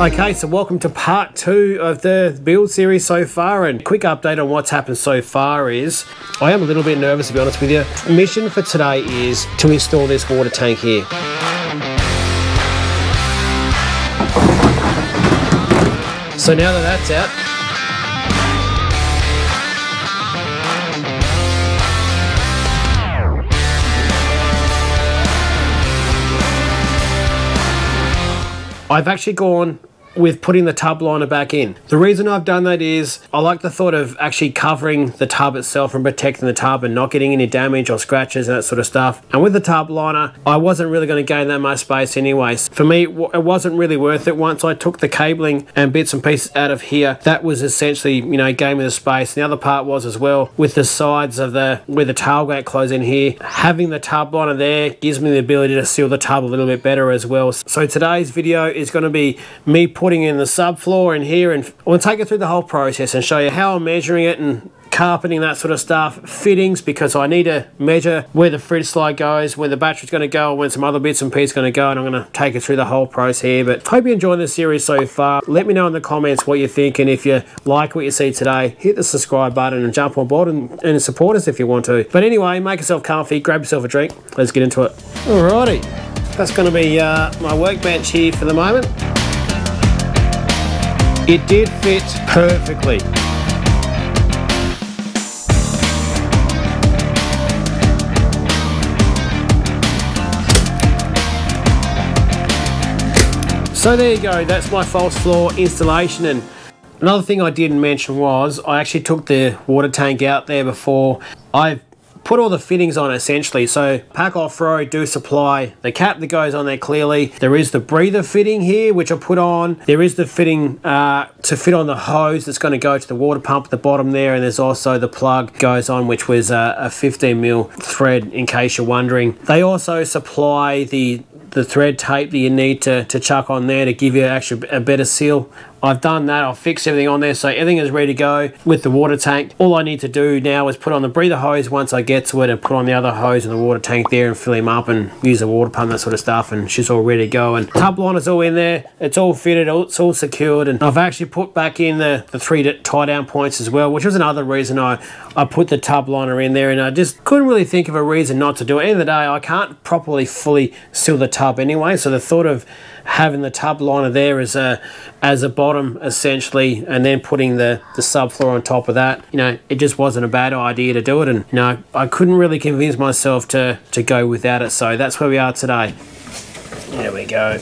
Okay, so welcome to part 2 of the build series so far, and quick update on what's happened so far is I am a little bit nervous, to be honest with you. The mission for today is to install this water tank here. So now that that's out, I've actually gone with putting the tub liner back in. The reason I've done that is I like the thought of actually covering the tub itself and protecting the tub and not getting any damage or scratches and that sort of stuff. And with the tub liner, I wasn't really going to gain that much space anyways. For me, it wasn't really worth it. Once I took the cabling and bits and pieces out of here, that was essentially, you know, gave me the space. And the other part was as well, with the sides of where the tailgate close in here, having the tub liner there gives me the ability to seal the tub a little bit better as well. So today's video is going to be me putting in the subfloor in here, and I'm going to take you through the whole process and show you how I'm measuring it and carpeting, that sort of stuff, fittings, because I need to measure where the fridge slide goes, where the battery's going to go, and when some other bits and pieces going to go, and I'm going to take you through the whole process here. But hope you're enjoying this series so far. Let me know in the comments what you think, and if you like what you see today, hit the subscribe button and jump on board and support us if you want to. But anyway, make yourself comfy, grab yourself a drink, let's get into it. Alrighty, that's going to be my workbench here for the moment. It did fit perfectly. So there you go, that's my false floor installation. And another thing I didn't mention was I actually took the water tank out there before I put all the fittings on essentially. So Pack Off-Road do supply the cap that goes on there clearly. There is the breather fitting here, which I put on. There is the fitting to fit on the hose that's going to go to the water pump at the bottom there. And there's also the plug goes on, which was a 15mm thread, in case you're wondering. They also supply the thread tape that you need to chuck on there to give you actually a better seal. I've done that, I've fixed everything on there, so everything is ready to go with the water tank. All I need to do now is put on the breather hose once I get to it, and put on the other hose in the water tank there and fill him up and use the water pump, that sort of stuff, and she's all ready to go. And tub liner's all in there, it's all fitted, it's all secured, and I've actually put back in the 3 tie down points as well, which was another reason I put the tub liner in there, and I just couldn't really think of a reason not to do it. At the end of the day, I can't properly fully seal the tub anyway, so the thought of having the tub liner there as a bottom essentially, and then putting the subfloor on top of that, you know, it just wasn't a bad idea to do it. And you know, I couldn't really convince myself to go without it, so that's where we are today. There we go.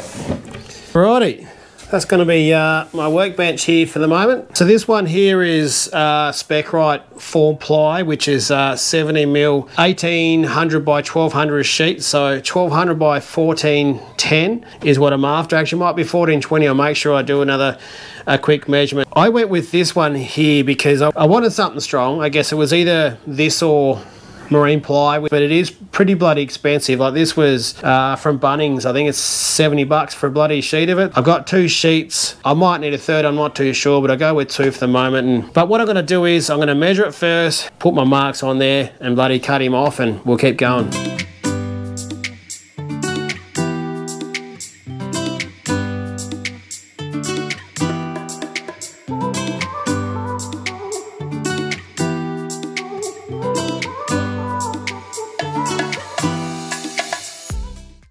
Alrighty, that's going to be my workbench here for the moment. So this one here is SpecRite Formply, which is 70mm 1800 by 1200 sheet. So 1200 by 1410 is what I'm after. Actually, might be 1420. I'll make sure I do a quick measurement. I went with this one here because I wanted something strong. I guess it was either this or marine ply, but it is pretty bloody expensive. Like this was from Bunnings. I think it's 70 bucks for a bloody sheet of it. I've got 2 sheets. I might need a third, I'm not too sure, but I'll go with 2 for the moment. But what I'm going to do is I'm going to measure it first, put my marks on there and bloody cut him off, and we'll keep going.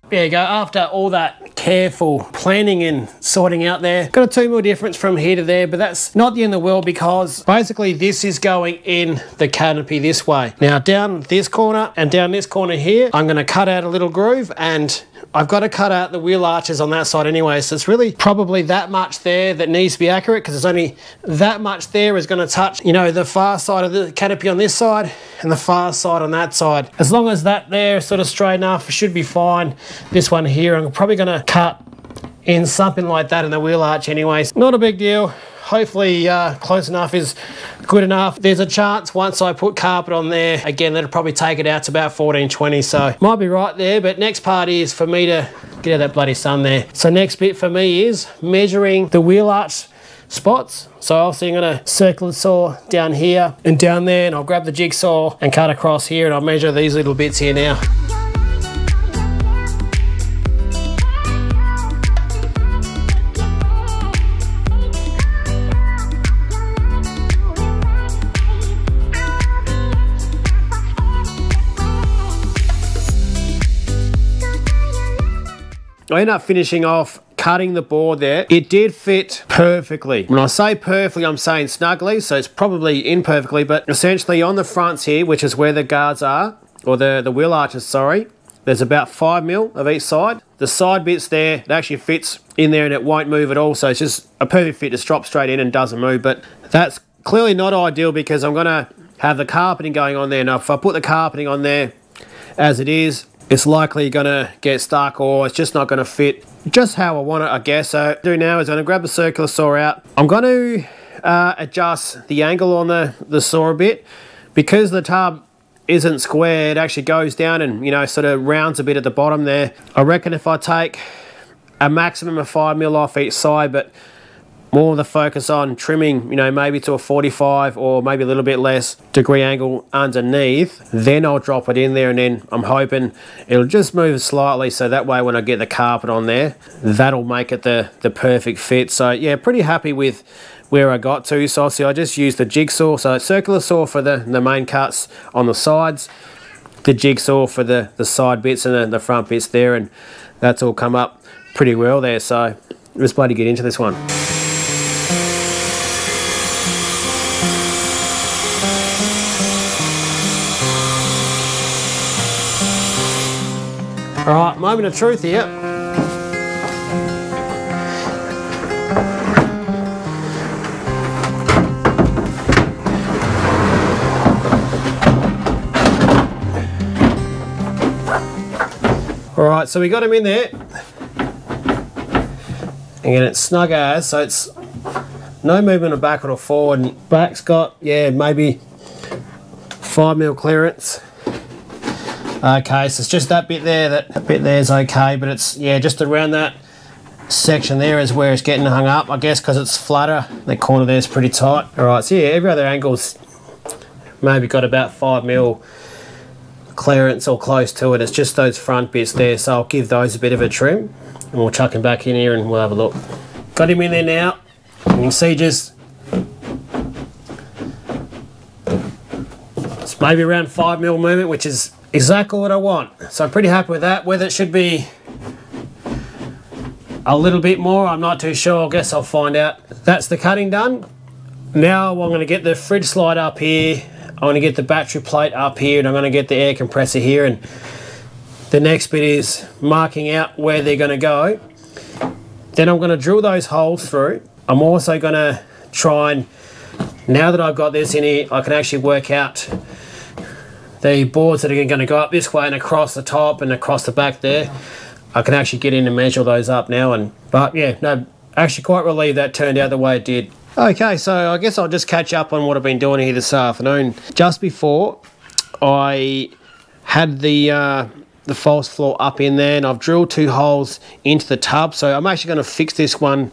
There you go, after all that careful planning and sorting out there, got a 2mm difference from here to there, but that's not the end of the world, because basically this is going in the canopy this way. Now down this corner and down this corner here, I'm going to cut out a little groove, and I've got to cut out the wheel arches on that side anyway, so it's really probably that much there that needs to be accurate, because there's only that much there is going to touch, you know, the far side of the canopy on this side and the far side on that side. As long as that there is sort of straight enough, it should be fine. This one here, I'm probably going to cut in something like that in the wheel arch anyways. Not a big deal. Hopefully close enough is good enough. There's a chance once I put carpet on there, again, that'll probably take it out to about 1420, so might be right there. But next part is for me to get out of that bloody sun there. So next bit for me is measuring the wheel arch spots. So obviously I'm going to circle the saw down here and down there, and I'll grab the jigsaw and cut across here, and I'll measure these little bits here now. I ended up finishing off cutting the board there. It did fit perfectly. When I say perfectly, I'm saying snugly, so it's probably imperfectly, but essentially on the fronts here, which is where the guards are, or the wheel arches, sorry, there's about 5mm of each side. The side bits there, it actually fits in there and it won't move at all, so it's just a perfect fit. Just drops straight in and doesn't move, but that's clearly not ideal because I'm gonna have the carpeting going on there. Now, if I put the carpeting on there as it is, it's likely gonna get stuck or it's just not gonna fit just how I want it, I guess. So what I'm do now is I'm gonna grab the circular saw out. I'm gonna adjust the angle on the saw a bit. Because the tub isn't square, it actually goes down and, you know, sort of rounds a bit at the bottom there. I reckon if I take a maximum of 5mm off each side, but more of the focus on trimming, you know, maybe to a 45 or maybe a little bit less degree angle underneath, then I'll drop it in there, and then I'm hoping it'll just move slightly, so that way when I get the carpet on there, that'll make it the perfect fit. So yeah, pretty happy with where I got to. So obviously I just used the jigsaw, so circular saw for the main cuts on the sides, the jigsaw for the side bits and the front bits there, and that's all come up pretty well there. So let's bloody get into this one. Alright, moment of truth here. Alright, so we got him in there. Again, it's snug as, so it's no movement of backward or forward. Back's got, yeah, maybe 5mm clearance. Okay, so it's just that bit there, that bit there is okay, but it's, yeah, just around that section there is where it's getting hung up, I guess, because it's flatter. The corner there is pretty tight. Alright, so yeah, every other angle's maybe got about 5mm clearance or close to it. It's just those front bits there, so I'll give those a bit of a trim, and we'll chuck him back in here and we'll have a look. Got him in there now. You can see just it's maybe around 5mm movement, which is exactly what I want. So I'm pretty happy with that. Whether it should be a little bit more, I'm not too sure. I guess I'll find out. That's the cutting done. Now I'm going to get the fridge slide up here. I'm going to get the battery plate up here, and I'm going to get the air compressor here, and the next bit is marking out where they're going to go. Then I'm going to drill those holes through. I'm also going to try and, now that I've got this in here, I can actually work out the boards that are going to go up this way and across the top and across the back there. I can actually get in and measure those up now. But yeah, no, actually quite relieved that turned out the way it did. Okay, so I guess I'll just catch up on what I've been doing here this afternoon. Just before, I had the false floor up in there, and I've drilled 2 holes into the tub. So I'm actually going to fix this one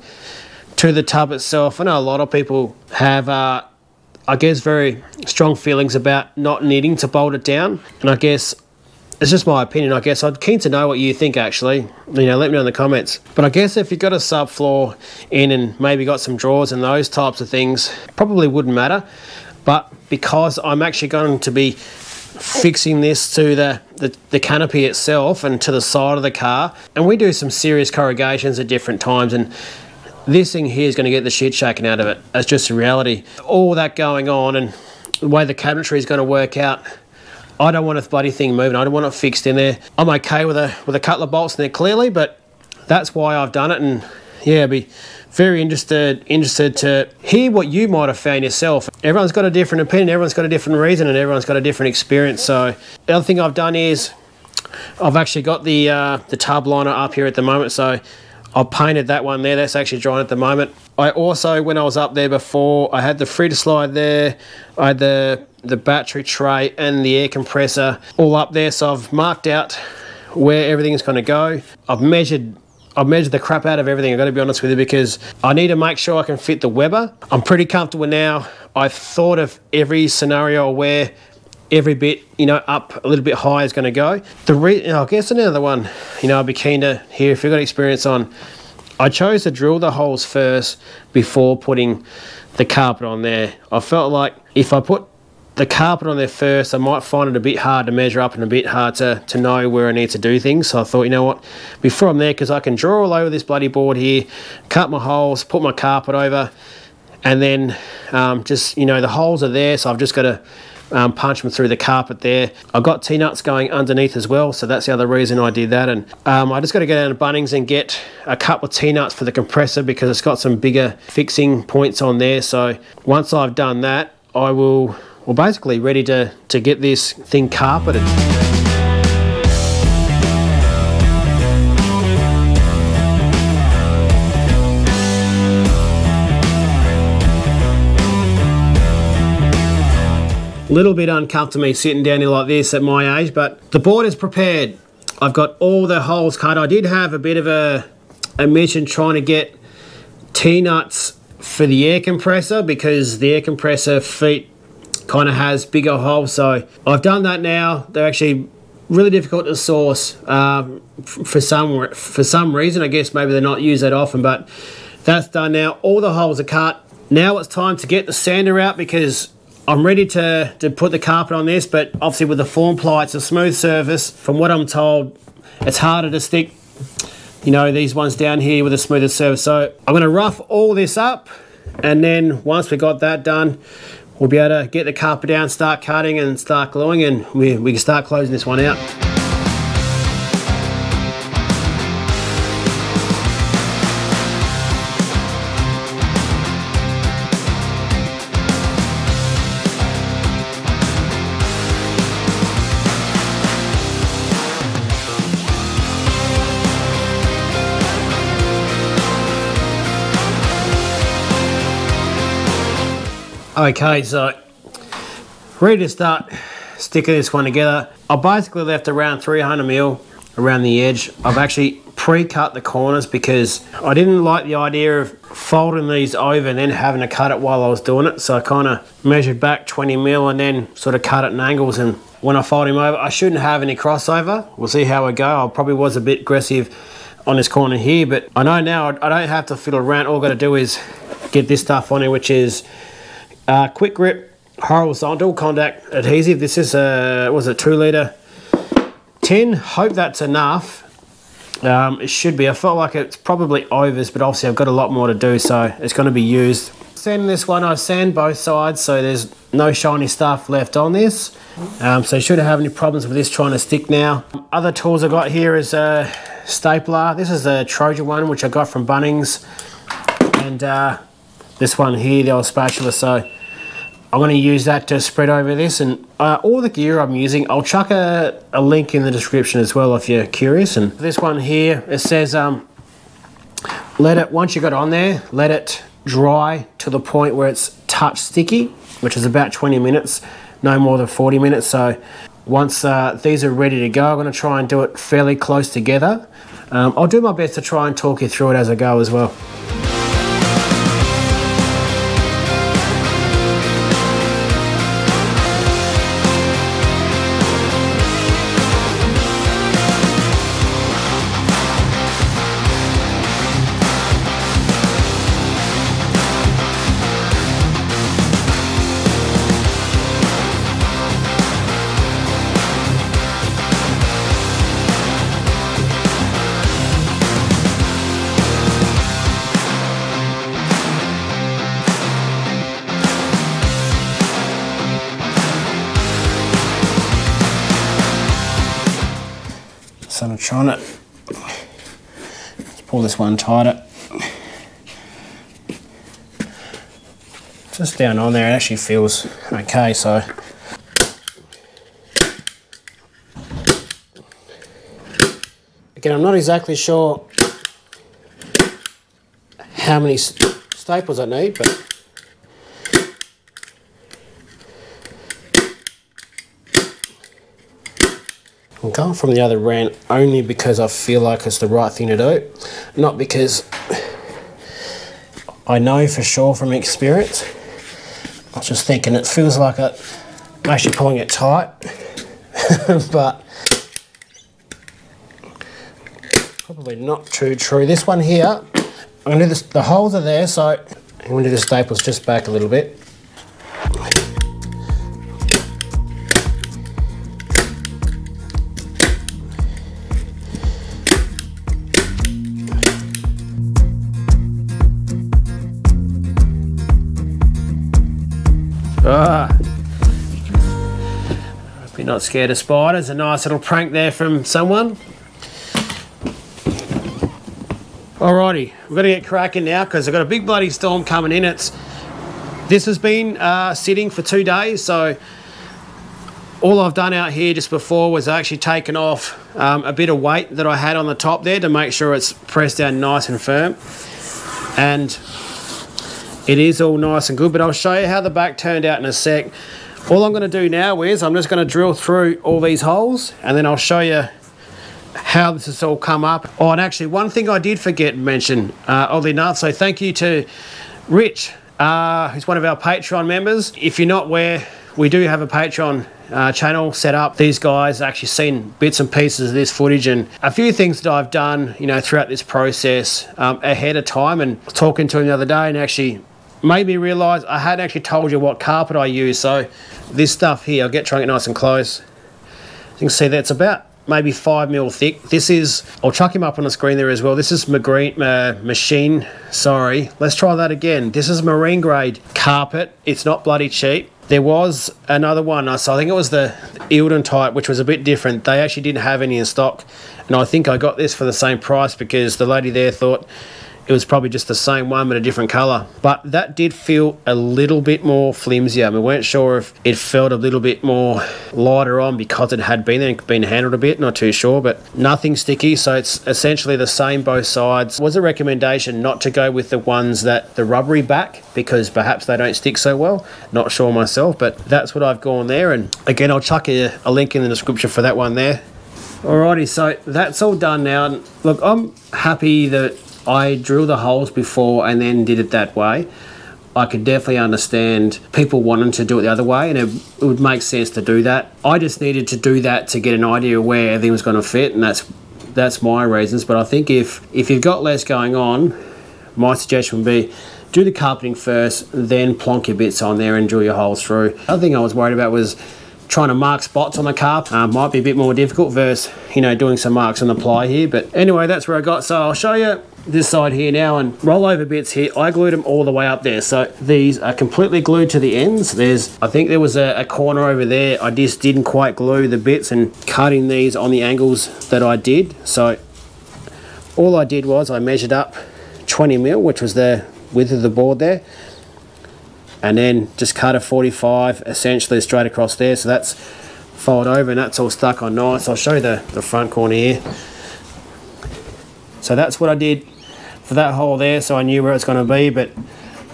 to the tub itself. I know a lot of people have I guess very strong feelings about not needing to bolt it down, and I guess it's just my opinion. I guess I'd keen to know what you think, actually. You know, let me know in the comments. But I guess if you've got a subfloor in and maybe got some drawers and those types of things, probably wouldn't matter. But because I'm actually going to be fixing this to the canopy itself and to the side of the car, and we do some serious corrugations at different times, and this thing here is going to get the shit shaken out of it. That's just a reality. All that going on and the way the cabinetry is going to work out, I don't want a bloody thing moving. I don't want it fixed in there. I'm okay with a couple of bolts in there clearly, but that's why I've done it. And yeah, I'd be very interested to hear what you might have found yourself. Everyone's got a different opinion, everyone's got a different reason, and everyone's got a different experience. So the other thing I've done is I've actually got the tub liner up here at the moment, so I've painted that one there. That's actually drying at the moment. I also, when I was up there before, I had the fridge slide there, I had the battery tray and the air compressor all up there, so I've marked out where everything's going to go. I've measured the crap out of everything, I've got to be honest with you, because I need to make sure I can fit the Weber. I'm pretty comfortable now. I've thought of every scenario where every bit, you know, up a little bit high is going to go. I guess another one, you know, I'd be keen to hear if you've got experience on. I chose to drill the holes first before putting the carpet on there. I felt like if I put the carpet on there first, I might find it a bit hard to measure up and a bit hard to know where I need to do things. So I thought, you know what, before I'm there, because I can draw all over this bloody board here, cut my holes, put my carpet over, and then just, you know, the holes are there, so I've just got to punch them through the carpet there. I've got T-nuts going underneath as well, so that's the other reason I did that. And I just got to go down to Bunnings and get a couple of T-nuts for the compressor, because it's got some bigger fixing points on there. So once I've done that, I will, well, basically ready to get this thing carpeted. A little bit uncomfortable me sitting down here like this at my age, but the board is prepared. I've got all the holes cut. I did have a bit of a mission trying to get T-nuts for the air compressor, because the air compressor feet kind of has bigger holes. So I've done that now. They're actually really difficult to source for some reason. I guess maybe they're not used that often, but that's done now. All the holes are cut. Now it's time to get the sander out, because I'm ready to put the carpet on this, but obviously with the Formply, it's a smooth surface. From what I'm told, it's harder to stick, you know, these ones down here with a smoother surface. So I'm going to rough all this up, and then once we got that done, we'll be able to get the carpet down, start cutting and start gluing, and we can start closing this one out. Okay, so ready to start sticking this one together. I basically left around 300mm around the edge. I've actually pre-cut the corners because I didn't like the idea of folding these over and then having to cut it while I was doing it. So I kind of measured back 20mm and then sort of cut it in angles, and when I fold him over, I shouldn't have any crossover. We'll see how we go. I probably was a bit aggressive on this corner here, but I know now I don't have to fiddle around. All I've got to do is get this stuff on here, which is Kwik grip horizontal contact adhesive. This is a, was a 2 litre tin. Hope that's enough. It should be. I felt like it's probably overs, but obviously I've got a lot more to do, so it's going to be used. Sanding this one, I sand both sides, so there's no shiny stuff left on this. So you shouldn't have any problems with this trying to stick now. Other tools I got here is a stapler. This is a Trojan one, which I got from Bunnings, and this one here, the old spatula. So I'm going to use that to spread over this, and all the gear I'm using, I'll chuck a link in the description as well if you're curious. And this one here, it says let it, once you got it on there, let it dry to the point where it's touch sticky, which is about 20 minutes, no more than 40 minutes. So once these are ready to go, I'm going to try and do it fairly close together. I'll do my best to try and talk you through it as I go as well. So I'm trying to pull this one tighter. Just down on there, it actually feels okay. So again, I'm not exactly sure how many staples I need, but I'm going from the other end only because I feel like it's the right thing to do, not because I know for sure from experience. I was just thinking it feels like I'm actually pulling it tight, but probably not too true. This one here, I'm going to do this, the holes are there, so I'm going to do the staples just back a little bit. Hope you're not scared of spiders. A nice little prank there from someone. Alrighty, we've got to get cracking now because I've got a big bloody storm coming in. This has been sitting for 2 days, so all I've done out here just before was actually taken off a bit of weight that I had on the top there to make sure it's pressed down nice and firm. And it is all nice and good, but I'll show you how the back turned out in a sec. All I'm going to do now is I'm just going to drill through all these holes and then I'll show you how this has all come up. Oh, and actually one thing I did forget to mention, oddly enough, so thank you to Rich, who's one of our Patreon members. If you're not aware, we do have a Patreon channel set up. These guys actually seen bits and pieces of this footage and a few things that I've done, you know, throughout this process ahead of time. And talking to him the other day and actually made me realise I hadn't actually told you what carpet I use. So this stuff here, I'll try and get nice and close. You can see that's about maybe 5 mil thick. This is, I'll chuck him up on the screen there as well. This is machine, sorry. Let's try that again. This is marine grade carpet. It's not bloody cheap. There was another one, so I think it was the Eildon type, which was a bit different. They actually didn't have any in stock. And I think I got this for the same price because the lady there thought it was probably just the same one but a different colour. But that did feel a little bit more flimsier. We weren't sure if it felt a little bit more lighter on because it had been there and been handled a bit, not too sure, but nothing sticky. So it's essentially the same both sides. It was a recommendation not to go with the ones that the rubbery back because perhaps they don't stick so well. Not sure myself, but that's what I've gone there. And again, I'll chuck a link in the description for that one there. Alrighty, so that's all done now. And look, I'm happy that I drilled the holes before and then did it that way. I could definitely understand people wanting to do it the other way, and it would make sense to do that. I just needed to do that to get an idea of where everything was going to fit, and that's my reasons. But I think if you've got less going on, my suggestion would be do the carpeting first, then plonk your bits on there and drill your holes through. The other thing I was worried about was trying to mark spots on the carpet. Might be a bit more difficult versus, you know, doing some marks on the ply here. But anyway, that's where I got. So I'll show you this side here now, and rollover bits here, I glued them all the way up there. So these are completely glued to the ends. I think there was a corner over there. I just didn't quite glue the bits and cutting these on the angles that I did. So all I did was I measured up 20 mil, which was the width of the board there, and then just cut a 45 essentially straight across there. So that's folded over and that's all stuck on nice. I'll show you the front corner here. So that's what I did for that hole there, so I knew where it's going to be, but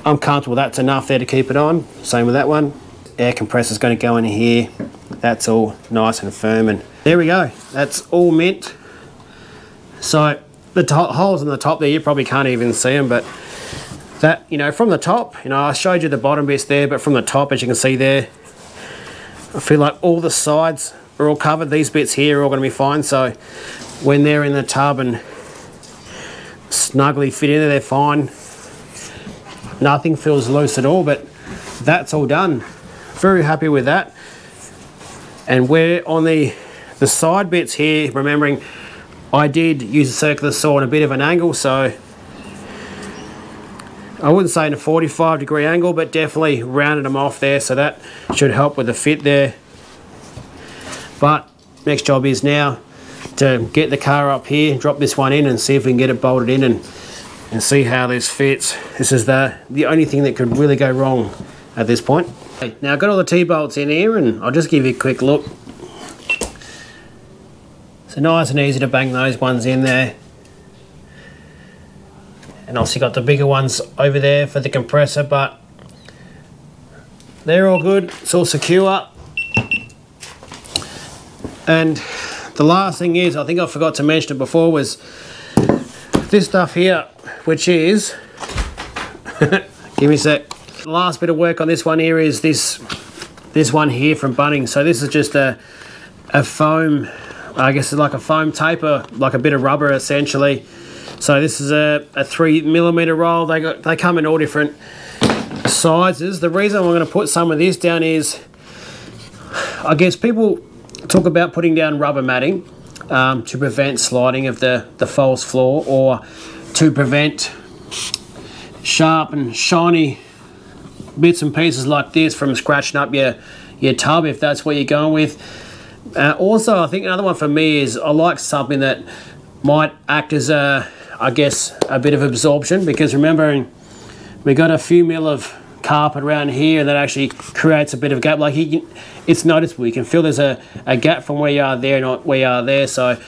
I'm comfortable that's enough there to keep it on. Same with that one. Air compressor's going to go in here. That's all nice and firm, and there we go. That's all mint. So the holes on the top there, you probably can't even see them, but that, you know, from the top, you know, I showed you the bottom bits there, but from the top, as you can see there, I feel like all the sides are all covered. These bits here are all going to be fine, so when they're in the tub and snugly fit in there, they're fine. Nothing feels loose at all, but that's all done. Very happy with that. And we're on the side bits here, remembering I did use a circular saw on a bit of an angle, so I wouldn't say in a 45-degree angle, but definitely rounded them off there, so that should help with the fit there. But next job is now to get the car up here, drop this one in and see if we can get it bolted in and see how this fits. This is the only thing that could really go wrong at this point. Okay, now I've got all the T-bolts in here and I'll just give you a quick look. So nice and easy to bang those ones in there. And obviously got the bigger ones over there for the compressor, but they're all good. It's all secure. And the last thing is, I think I forgot to mention it before, was this stuff here, which is, give me a sec. The last bit of work on this one here is this one here from Bunnings. So this is just a foam, I guess it's like a foam taper, like a bit of rubber essentially. So this is a 3mm roll. They come in all different sizes. The reason I'm going to put some of this down is, I guess people talk about putting down rubber matting to prevent sliding of the false floor, or to prevent sharp and shiny bits and pieces like this from scratching up your tub, if that's what you're going with. Also, I think another one for me is I like something that might act as I guess a bit of absorption, because remembering we got a few mil of carpet around here that actually creates a bit of gap. Like it's noticeable, you can feel there's a gap from where you are there, not where you are there. So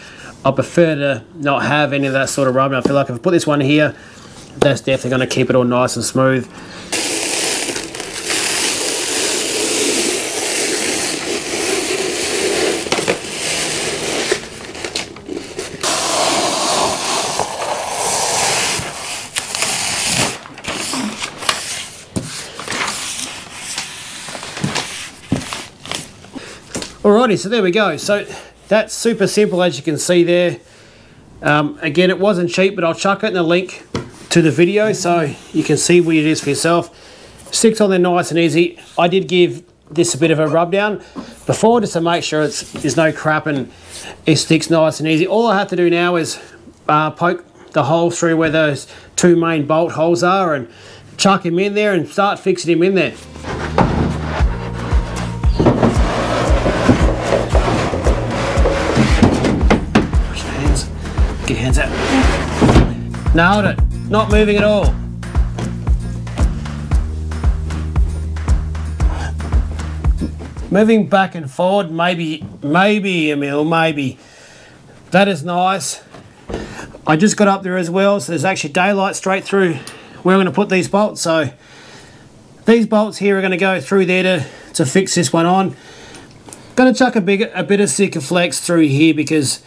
I prefer to not have any of that sort of rub. And I feel like if I put this one here, that's definitely going to keep it all nice and smooth. Alrighty, so there we go. So that's super simple, as you can see there. Again, it wasn't cheap, but I'll chuck it in the link to the video so you can see what it is for yourself. Sticks on there nice and easy. I did give this a bit of a rub down before just to make sure there's no crap and it sticks nice and easy. All I have to do now is poke the holes through where those two main bolt holes are and chuck him in there and start fixing him in there. Get your hands out. Nailed it. Not moving at all. Moving back and forward, maybe a mil, maybe. That is nice. I just got up there as well, so there's actually daylight straight through where I'm going to put these bolts. So these bolts here are going to go through there to fix this one on. Going to chuck a bit of Sikaflex through here, because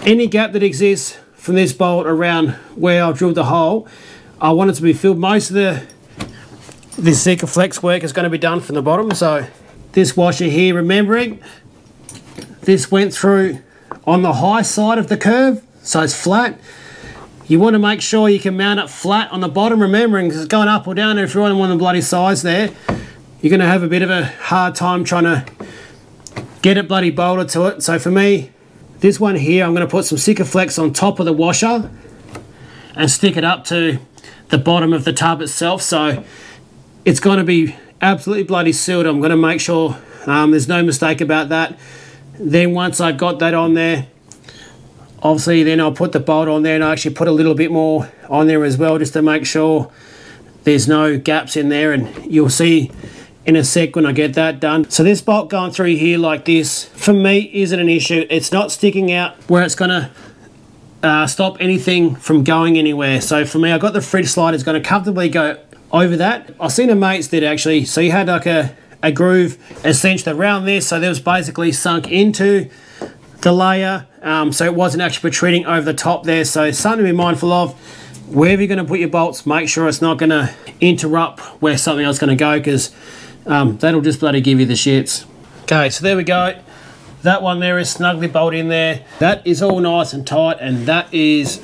any gap that exists from this bolt around where I've drilled the hole, I want it to be filled. Most of this Sikaflex work is going to be done from the bottom. So this washer here, remembering this went through on the high side of the curve, so it's flat. You want to make sure you can mount it flat on the bottom, remembering because it's going up or down. If you're on one of the bloody sides there, you're going to have a bit of a hard time trying to get it bloody bolted to it. So for me, this one here, I'm going to put some Sikaflex on top of the washer and stick it up to the bottom of the tub itself. So it's going to be absolutely bloody sealed. I'm going to make sure there's no mistake about that. Then once I've got that on there, obviously then I'll put the bolt on there, and I actually put a little bit more on there as well, just to make sure there's no gaps in there. And you'll see in a sec when I get that done. So this bolt going through here like this, for me, isn't an issue. It's not sticking out where it's going to stop anything from going anywhere. So for me, I've got the fridge slide, it's going to comfortably go over that. I've seen a mates did actually, so you had like a groove essentially around this, so that was basically sunk into the layer, so it wasn't actually protruding over the top there. So something to be mindful of. Wherever you're going to put your bolts, make sure it's not going to interrupt where something else is going to go, because that'll just bloody give you the shits. Okay, so there we go. That one there is snugly bolted in there. That is all nice and tight, and that is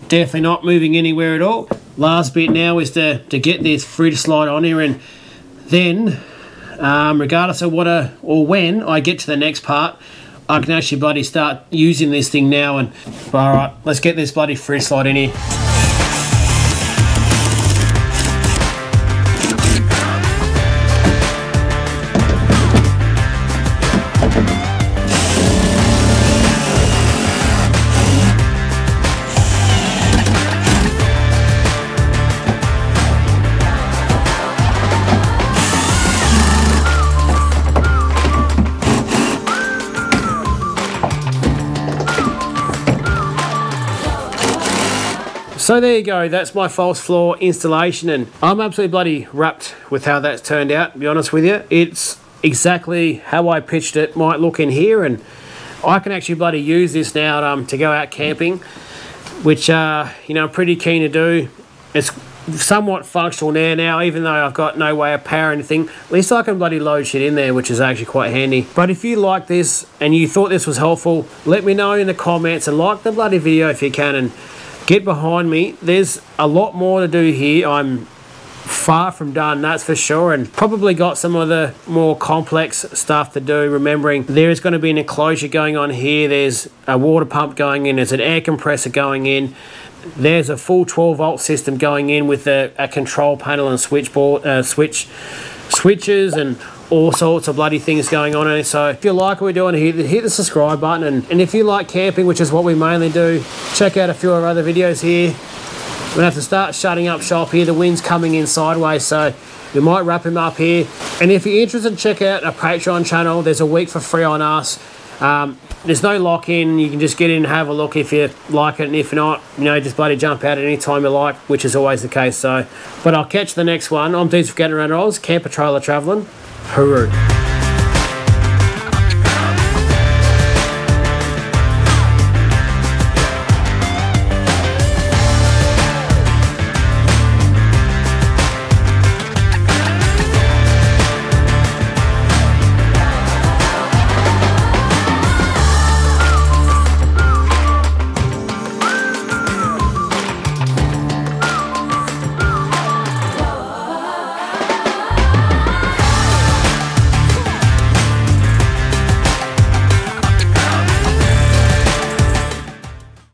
definitely not moving anywhere at all. Last bit now is to get this fridge slide on here, and then regardless of what or when I get to the next part, I can actually bloody start using this thing now. And alright, let's get this bloody fridge slide in here. So there you go, that's my false floor installation, and I'm absolutely bloody wrapped with how that's turned out, to be honest with you. It's exactly how I pitched it might look in here, and I can actually bloody use this now to go out camping, which you know, I'm pretty keen to do. It's somewhat functional now, even though I've got no way of power or anything. At least I can bloody load shit in there, which is actually quite handy. But if you like this and you thought this was helpful, let me know in the comments, and like the bloody video if you can, and get behind me. There's a lot more to do here. I'm far from done, that's for sure, and probably got some of the more complex stuff to do, remembering there is going to be an enclosure going on here. There's a water pump going in, there's an air compressor going in, there's a full 12 volt system going in with a control panel and switchboard, switches and all sorts of bloody things going on. And so if you like what we're doing, hit the subscribe button, and if you like camping, which is what we mainly do, check out a few of our other videos here. We're gonna have to start shutting up shop here. The wind's coming in sideways, so we might wrap him up here. And if you're interested, check out our Patreon channel. There's a week for free on us. There's no lock-in. You can just get in and have a look if you like it, and if not, you know, just bloody jump out at any time you like, which is always the case. So, but I'll catch the next one. I'm Adhesive, getting around Oz, camper trailer traveling. Hooroo.